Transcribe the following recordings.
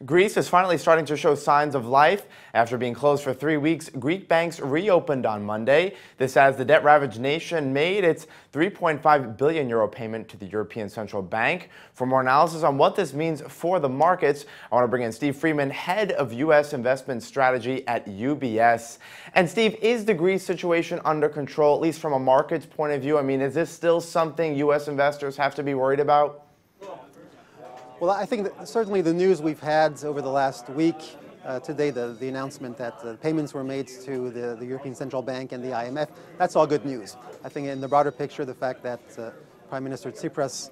Greece is finally starting to show signs of life. After being closed for 3 weeks, Greek banks reopened on Monday. This as the debt-ravaged nation made its €3.5 billion payment to the European Central Bank. For more analysis on what this means for the markets, I want to bring in Steve Freedman, head of U.S. investment strategy at UBS. And Steve, is the Greece situation under control, at least from a market's point of view? I mean, is this still something U.S. investors have to be worried about? Well, I think that certainly the news we've had over the last week, today the announcement that the payments were made to the European Central Bank and the IMF, that's all good news. I think in the broader picture, the fact that Prime Minister Tsipras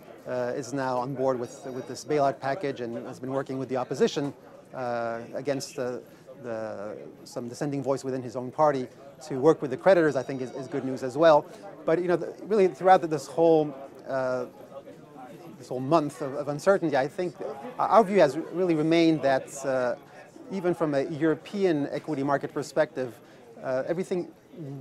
is now on board with this bailout package and has been working with the opposition against some dissenting voice within his own party to work with the creditors, I think is good news as well. But really throughout this whole month of uncertainty, I think our view has really remained that even from a European equity market perspective, everything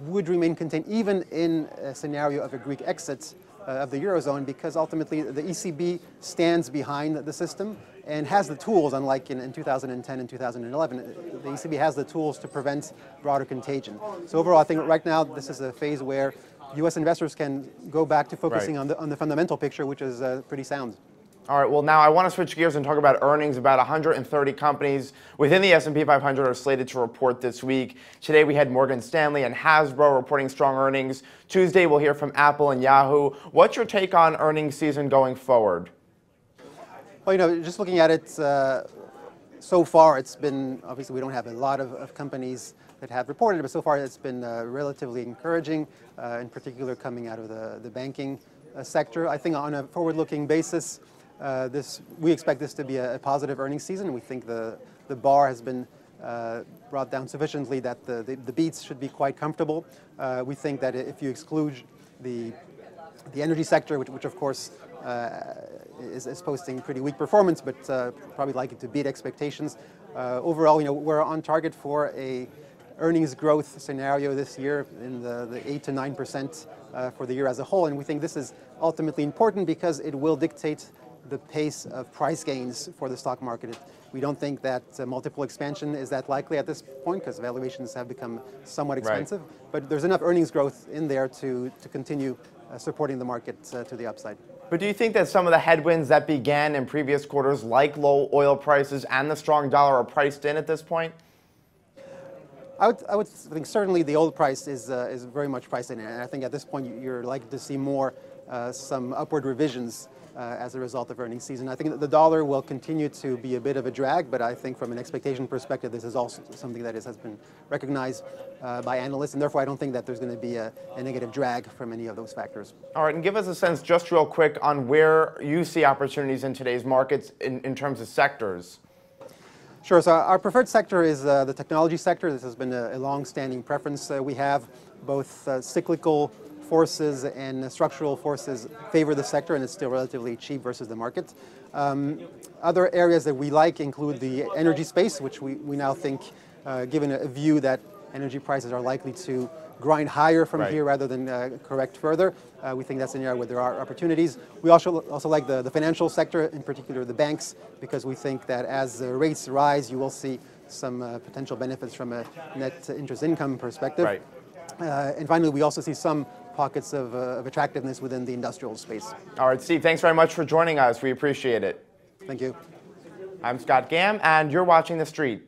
would remain contained, even in a scenario of a Greek exit of the Eurozone, because ultimately the ECB stands behind the system and has the tools, unlike in 2010 and 2011, the ECB has the tools to prevent broader contagion. So overall, I think right now this is a phase where U.S. investors can go back to focusing on the fundamental picture, which is pretty sound. All right, well, now I want to switch gears and talk about earnings. About 130 companies within the S&P 500 are slated to report this week. Today we had Morgan Stanley and Hasbro reporting strong earnings. Tuesday we'll hear from Apple and Yahoo. What's your take on earnings season going forward? Well, just looking at it so far, it's been, obviously we don't have a lot of companies that have reported, but so far it's been relatively encouraging, in particular coming out of the banking sector. I think on a forward-looking basis, we expect this to be a positive earnings season. We think the bar has been brought down sufficiently that the beats should be quite comfortable. We think that if you exclude the energy sector, which of course is posting pretty weak performance, but probably likely to beat expectations, overall, we're on target for a earnings growth scenario this year in the 8 to 9% for the year as a whole. And we think this is ultimately important because it will dictate the pace of price gains for the stock market. We don't think that multiple expansion is that likely at this point because valuations have become somewhat expensive. Right. But there's enough earnings growth in there to continue supporting the market to the upside. But do you think that some of the headwinds that began in previous quarters, like low oil prices and the strong dollar, are priced in at this point? I would think certainly the oil price is very much priced in, and I think at this point you're likely to see some upward revisions as a result of earnings season. I think that the dollar will continue to be a bit of a drag, but I think from an expectation perspective, this is also something that has been recognized by analysts, and therefore I don't think that there's going to be a negative drag from any of those factors. All right, and give us a sense just real quick on where you see opportunities in today's markets in terms of sectors. Sure. So our preferred sector is the technology sector. This has been a long-standing preference. We have both cyclical forces and structural forces favor the sector, and it's still relatively cheap versus the market. Other areas that we like include the energy space, which we now think, given a view that energy prices are likely to grind higher from here rather than correct further. We think that's an area where there are opportunities. We also like the financial sector, in particular the banks, because we think that as rates rise, you will see some potential benefits from a net interest income perspective. Right. And finally, we also see some pockets of attractiveness within the industrial space. All right, Steve, thanks very much for joining us. We appreciate it. Thank you. I'm Scott Gamm, and you're watching The Street.